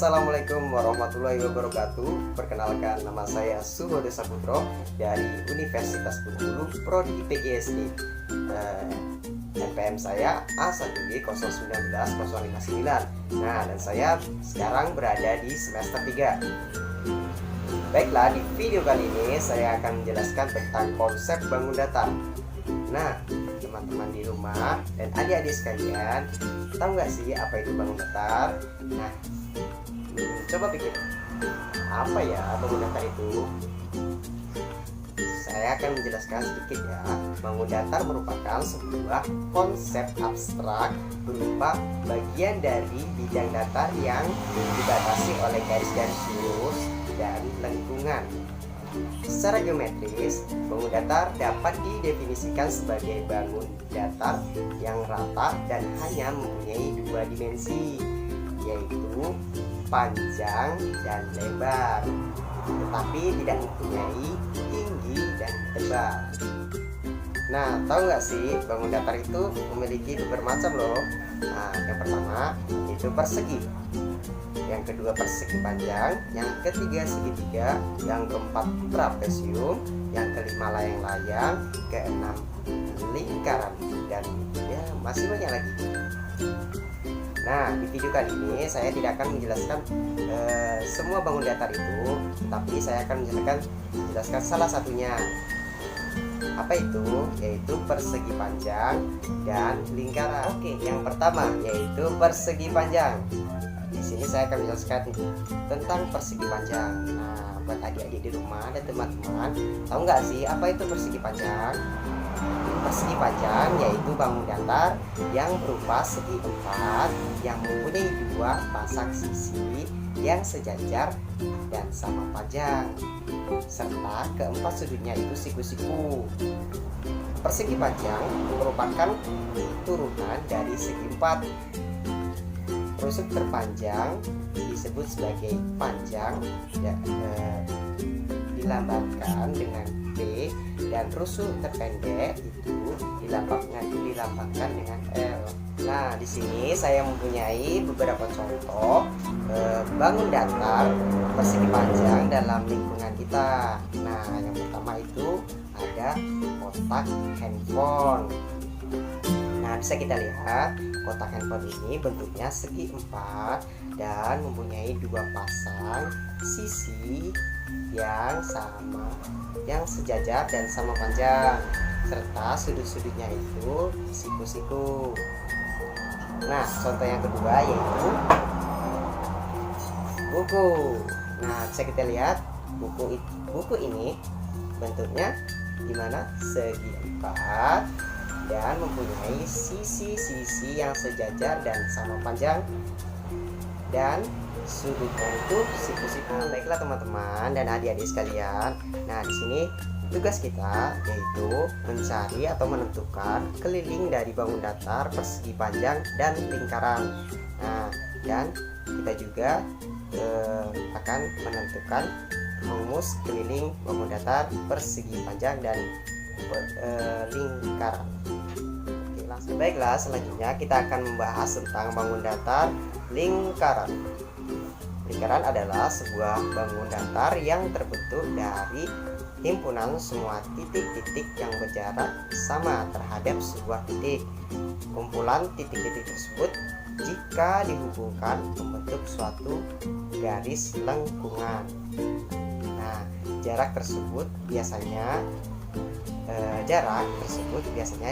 Assalamualaikum warahmatullahi wabarakatuh. Perkenalkan, nama saya Suhodo Saputro dari Universitas Bengkulu, Prodi PGSD. NPM saya A1G019059. Nah, dan saya sekarang berada di semester 3. Baiklah, di video kali ini saya akan menjelaskan tentang konsep bangun datar. Nah, teman-teman di rumah dan adik-adik sekalian, tahu nggak sih apa itu bangun datar? Nah, coba pikir, apa ya bangun datar itu? Saya akan menjelaskan sedikit ya. Bangun datar merupakan sebuah konsep abstrak berupa bagian dari bidang datar yang dibatasi oleh garis-garis lurus dan lengkungan. Secara geometris, bangun datar dapat didefinisikan sebagai bangun datar yang rata dan hanya mempunyai dua dimensi, yaitu panjang dan lebar, tetapi tidak mempunyai tinggi dan tebal. Nah, tahu nggak sih bangun datar itu memiliki beberapa macam loh. Nah, yang pertama itu persegi, yang kedua persegi panjang, yang ketiga segitiga, yang keempat trapesium, yang kelima layang-layang, keenam lingkaran, dan ya masih banyak lagi. Nah, di video kali ini saya tidak akan menjelaskan semua bangun datar itu, tapi saya akan menjelaskan salah satunya. Apa itu? Yaitu persegi panjang dan lingkaran. Oke, yang pertama yaitu persegi panjang. Di sini saya akan menjelaskan tentang persegi panjang. Nah, buat adik-adik di rumah dan teman-teman, tahu nggak sih apa itu persegi panjang? Persegi panjang yaitu bangun datar yang berupa segi empat yang mempunyai dua pasang sisi yang sejajar dan sama panjang, serta keempat sudutnya itu siku-siku. Persegi panjang merupakan turunan dari segi empat. Rusuk terpanjang disebut sebagai panjang, dilambangkan dengan P, dan rusuk terpendek itu dilambangkan dengan L. Nah, di sini saya mempunyai beberapa contoh bangun datar persegi panjang dalam lingkungan kita. Nah, yang pertama itu ada kotak handphone. Nah, bisa kita lihat kotak handphone ini bentuknya segi empat dan mempunyai dua pasang sisi yang sama, yang sejajar dan sama panjang, serta sudut-sudutnya itu siku-siku. Nah, contoh yang kedua yaitu buku. Nah, bisa kita lihat buku ini bentuknya gimana? Segi empat dan mempunyai sisi-sisi yang sejajar dan sama panjang, dan sudutnya itu siku-siku. Baiklah teman-teman dan adik-adik sekalian. Nah, di sini tugas kita yaitu mencari atau menentukan keliling dari bangun datar persegi panjang dan lingkaran. Nah, dan kita juga akan menentukan rumus keliling bangun datar persegi panjang dan lingkaran. Oke, langsung. Baiklah, selanjutnya kita akan membahas tentang bangun datar lingkaran. Lingkaran adalah sebuah bangun datar yang terbentuk dari himpunan semua titik-titik yang berjarak sama terhadap sebuah titik. Kumpulan titik-titik tersebut jika dihubungkan membentuk suatu garis lengkungan. Nah, jarak tersebut biasanya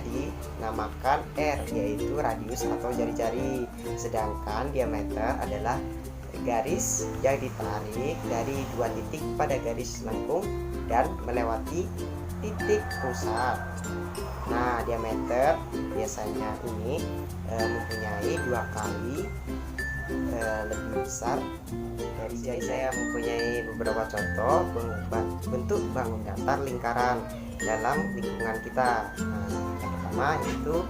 dinamakan R, yaitu radius atau jari-jari. Sedangkan diameter adalah garis yang ditarik dari dua titik pada garis lengkung dan melewati titik pusat. Nah, diameter biasanya ini mempunyai dua kali lebih besar dari jari. Saya mempunyai beberapa contoh bentuk bangun datar lingkaran dalam lingkungan kita. Nah, yang pertama yaitu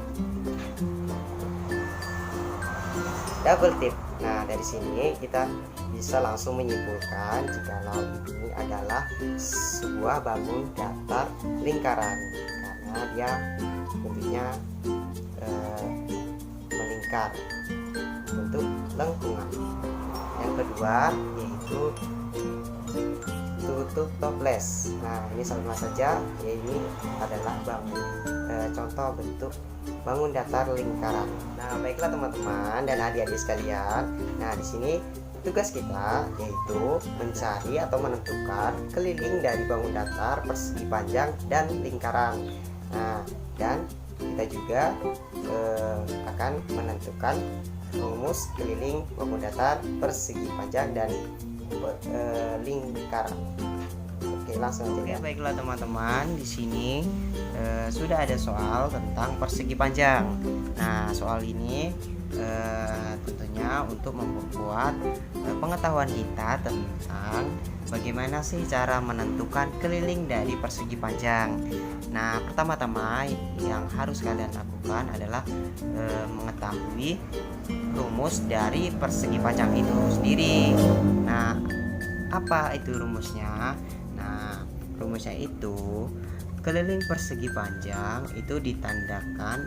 double tip. Nah, dari sini kita bisa langsung menyimpulkan jikalau ini adalah sebuah bangun datar lingkaran karena dia bentuknya melingkar, bentuk lengkungan. Yang kedua yaitu tutup toples. Nah, ini sama saja, ya ini adalah contoh bentuk bangun datar lingkaran. Nah, baiklah teman-teman dan adik-adik sekalian. Nah, di sini tugas kita yaitu mencari atau menentukan keliling dari bangun datar, persegi panjang, dan lingkaran. Nah, dan kita juga akan menentukan rumus keliling bangun datar, persegi panjang, dan lingkaran. Oke, langsung aja. Oke, baiklah teman-teman, di sini sudah ada soal tentang persegi panjang. Nah, soal ini tentunya untuk memperkuat pengetahuan kita tentang bagaimana sih cara menentukan keliling dari persegi panjang. Nah, pertama-tama yang harus kalian lakukan adalah mengetahui rumus dari persegi panjang itu sendiri. Nah, apa itu rumusnya? Nah, rumusnya itu keliling persegi panjang itu ditandakan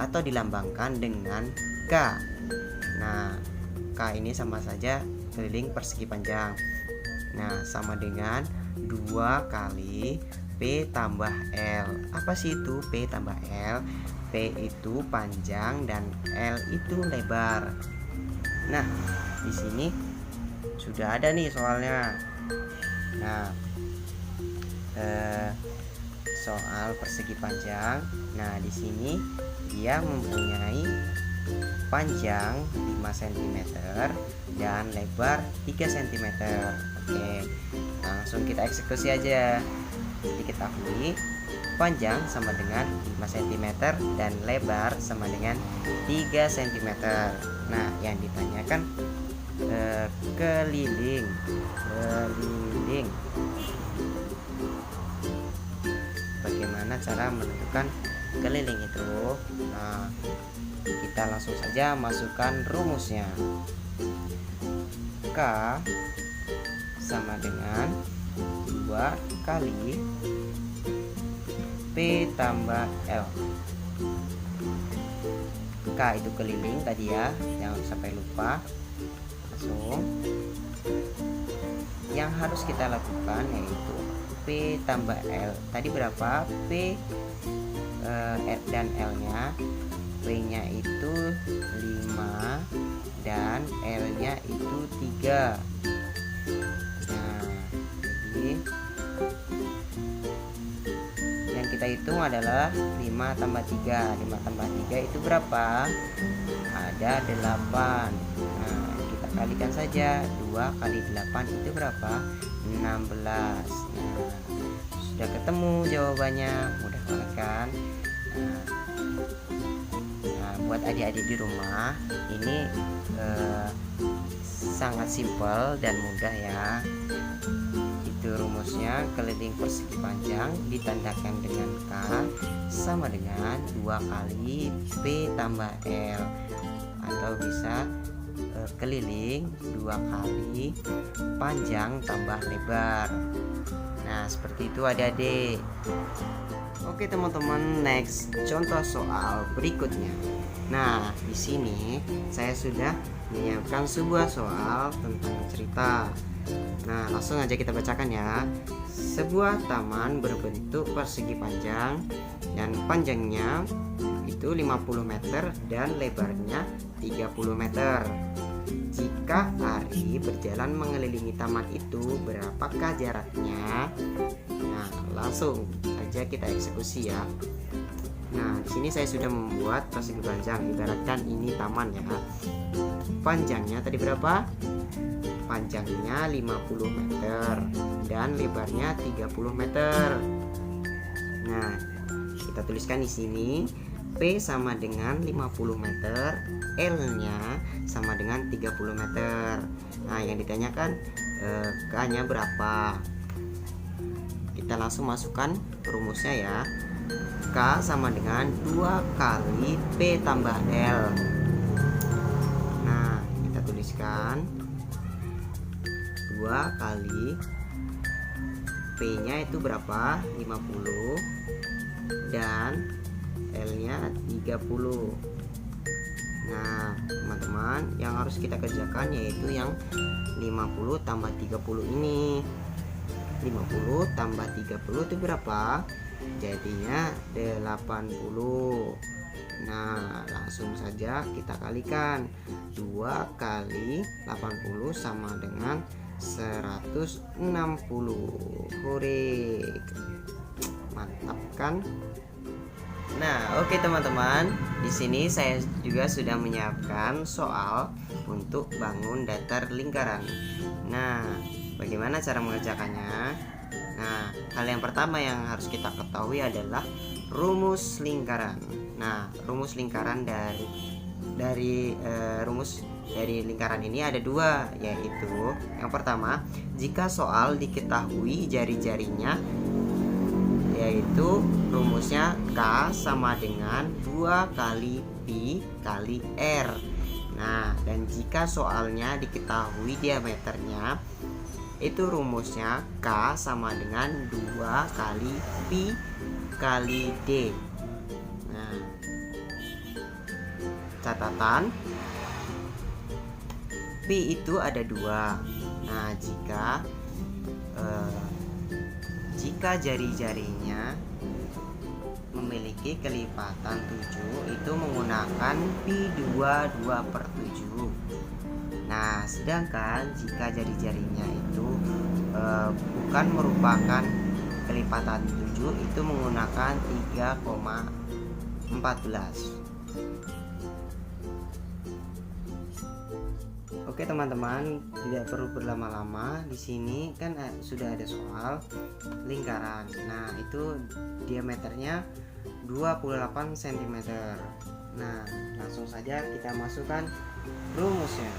atau dilambangkan dengan K. Nah, K ini sama saja keliling persegi panjang. Nah, sama dengan 2 kali P tambah L. Apa sih itu P tambah L? P itu panjang dan L itu lebar. Nah, di sini sudah ada nih soalnya. Nah, soal persegi panjang. Nah, di sini dia mempunyai panjang 5 cm dan lebar 3 cm. Oke, langsung kita eksekusi aja. Diketahui panjang sama dengan 5 cm dan lebar sama dengan 3 cm. Nah, yang ditanyakan keliling. Bagaimana cara menentukan keliling itu? Nah, kita langsung saja masukkan rumusnya. K sama dengan 2 kali P tambah L. K itu keliling tadi ya, jangan sampai lupa. Langsung yang harus kita lakukan yaitu P tambah L. Tadi berapa? P dan L nya. P nya itu 5 dan L nya itu 3. Nah, jadi yang kita hitung adalah 5 tambah 3. 5 tambah 3 itu berapa? Ada 8. Nah, kita kalikan saja. 2 kali 8 itu berapa? 16. Nah, sudah ketemu jawabannya. Mudah banget kan? Nah, buat adik-adik di rumah ini sangat simpel dan mudah ya. Itu rumusnya, keliling persegi panjang ditandakan dengan K sama dengan 2 kali P tambah L, atau bisa keliling 2 kali panjang tambah lebar. Nah, seperti itu adik-adik. Oke teman-teman, next contoh soal berikutnya. Nah, di sini saya sudah menyiapkan sebuah soal tentang cerita. Nah, langsung aja kita bacakan ya. Sebuah taman berbentuk persegi panjang dan panjangnya itu 50 meter dan lebarnya 30 meter. Jika Ari berjalan mengelilingi taman itu, berapakah jaraknya? Nah, langsung aja kita eksekusi ya. Nah, di sini saya sudah membuat persegi panjang. Ibaratkan ini taman ya. Panjangnya tadi berapa? Panjangnya 50 meter dan lebarnya 30 meter. Nah, kita tuliskan di sini P sama dengan 50 meter, L-nya sama dengan 30 meter. Nah, yang ditanyakan K-nya berapa? Kita langsung masukkan rumusnya ya. K sama dengan 2 kali P tambah L. Nah, kita tuliskan 2 kali P-nya itu berapa? 50 dan L-nya 30. Nah teman-teman, yang harus kita kerjakan yaitu yang 50 tambah 30 ini. 50 tambah 30 itu berapa? Jadinya 80. Nah langsung saja kita kalikan. 2 kali 80 sama dengan 160. Hore, mantap kan? Nah, oke teman-teman, di sini saya juga sudah menyiapkan soal untuk bangun datar lingkaran. Nah, bagaimana cara mengerjakannya? Nah, hal yang pertama yang harus kita ketahui adalah rumus lingkaran. Nah, rumus lingkaran rumus dari lingkaran ini ada dua, yaitu yang pertama, jika soal diketahui jari-jarinya, yaitu rumusnya K sama dengan 2 kali Pi kali R. Nah, dan jika soalnya diketahui diameternya, itu rumusnya K sama dengan 2 kali Pi kali D. Nah, catatan, Pi itu ada 2. Nah, jika jari-jarinya memiliki kelipatan 7, itu menggunakan pi 2/7. Nah, sedangkan jika jari-jarinya itu bukan merupakan kelipatan 7, itu menggunakan 3,14. Oke teman-teman, tidak perlu berlama-lama. Di sini kan sudah ada soal lingkaran. Nah, itu diameternya 28 cm. Nah, langsung saja kita masukkan rumusnya.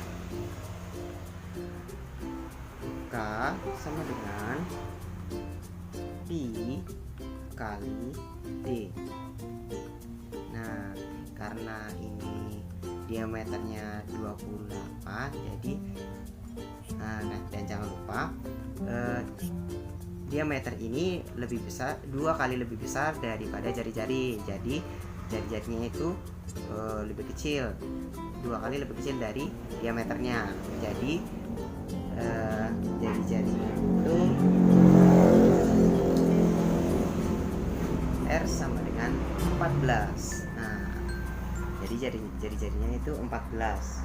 K sama dengan Pi kali D. Nah, karena ini diameternya 28, jadi dan jangan lupa diameter ini lebih besar, 2 kali lebih besar daripada jari-jari. Jadi jari-jarinya itu lebih kecil, 2 kali lebih kecil dari diameternya. Jadi jari-jarinya itu R sama dengan 14. Nah, jadi jari-jarinya itu 14.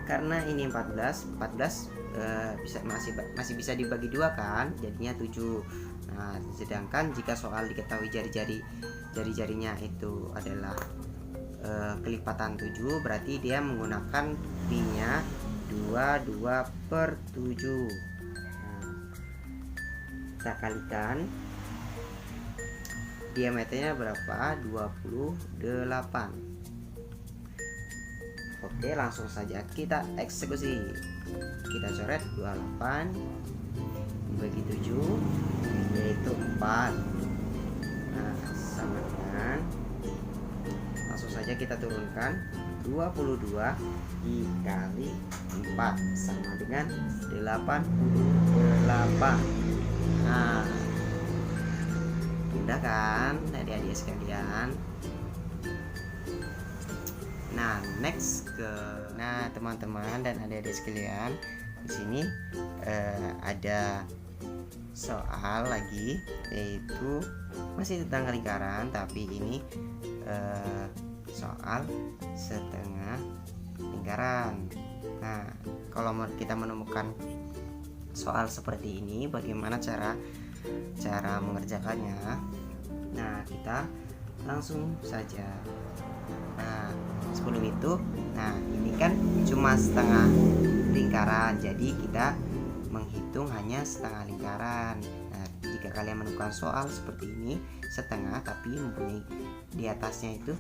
Karena ini 14 masih bisa dibagi 2 kan, jadinya 7. Nah, sedangkan jika soal diketahui jari-jarinya itu adalah kelipatan 7, berarti dia menggunakan pi-nya 2/7. Nah, kita kalikan, diameternya berapa? 28. Oke, langsung saja kita eksekusi. Kita coret 28 dibagi 7, yaitu 4. Nah, sama dengan, langsung saja kita turunkan, 22 dikali 4 sama dengan 88. Nah, mudah kan adik-adik sekalian? Nah, next teman-teman dan adik-adik sekalian, di sini ada soal lagi, yaitu masih tentang lingkaran, tapi ini soal setengah lingkaran. Nah, kalau kita menemukan soal seperti ini, bagaimana cara mengerjakannya? Nah, kita langsung saja. Nah, sebelum itu, ini kan cuma setengah lingkaran, jadi kita menghitung hanya setengah lingkaran. Nah, jika kalian menemukan soal seperti ini setengah tapi mempunyai di atasnya itu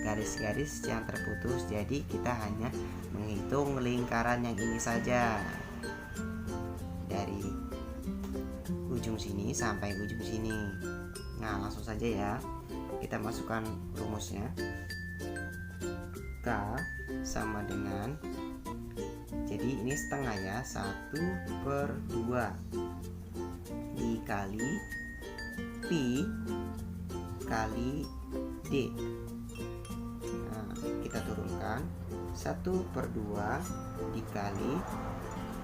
garis-garis yang terputus, jadi kita hanya menghitung lingkaran yang ini saja, dari ujung sini sampai ujung sini. Nah, langsung saja ya, kita masukkan rumusnya. K sama dengan, jadi ini setengah ya, 1/2 dikali pi kali D. Nah, kita turunkan 1/2 dikali,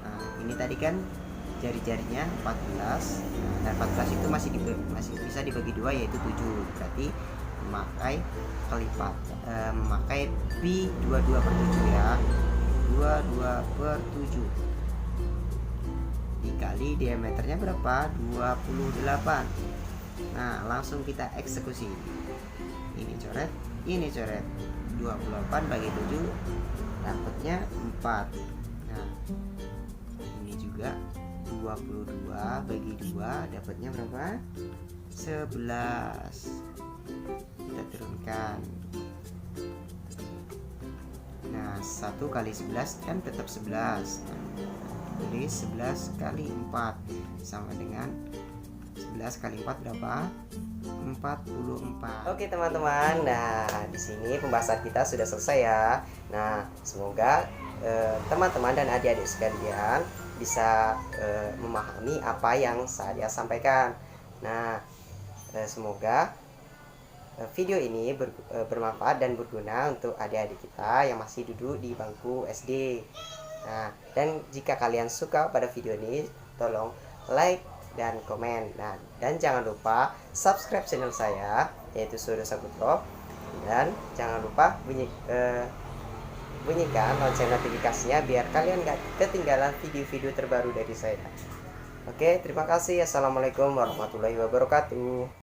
nah, ini tadi kan jari-jarinya 14. Nah, dan 14 itu masih bisa dibagi 2, yaitu 7. Berarti memakai pi 22/7 ya. 22/7 dikali diameternya berapa? 28. Nah, langsung kita eksekusi. Ini coret, ini coret. 28 bagi 7 dapatnya 4. Nah, ini juga 22 bagi 2 dapatnya berapa? 11. Kita turunkan. Nah, 1 kali 11 kan tetap 11. Jadi 11 kali 4 sama dengan 11 kali 4 berapa? 44. Oke teman-teman, nah di sini pembahasan kita sudah selesai ya. Nah, semoga teman-teman dan adik-adik sekalian bisa memahami apa yang saya sampaikan. Nah, semoga video ini bermanfaat dan berguna untuk adik-adik kita yang masih duduk di bangku SD. Nah, dan jika kalian suka pada video ini, tolong like dan komen. Nah, dan jangan lupa subscribe channel saya, yaitu Suryo Saputra, dan jangan lupa bunyikan lonceng notifikasinya biar kalian gak ketinggalan video-video terbaru dari saya. Oke, terima kasih. Assalamualaikum warahmatullahi wabarakatuh.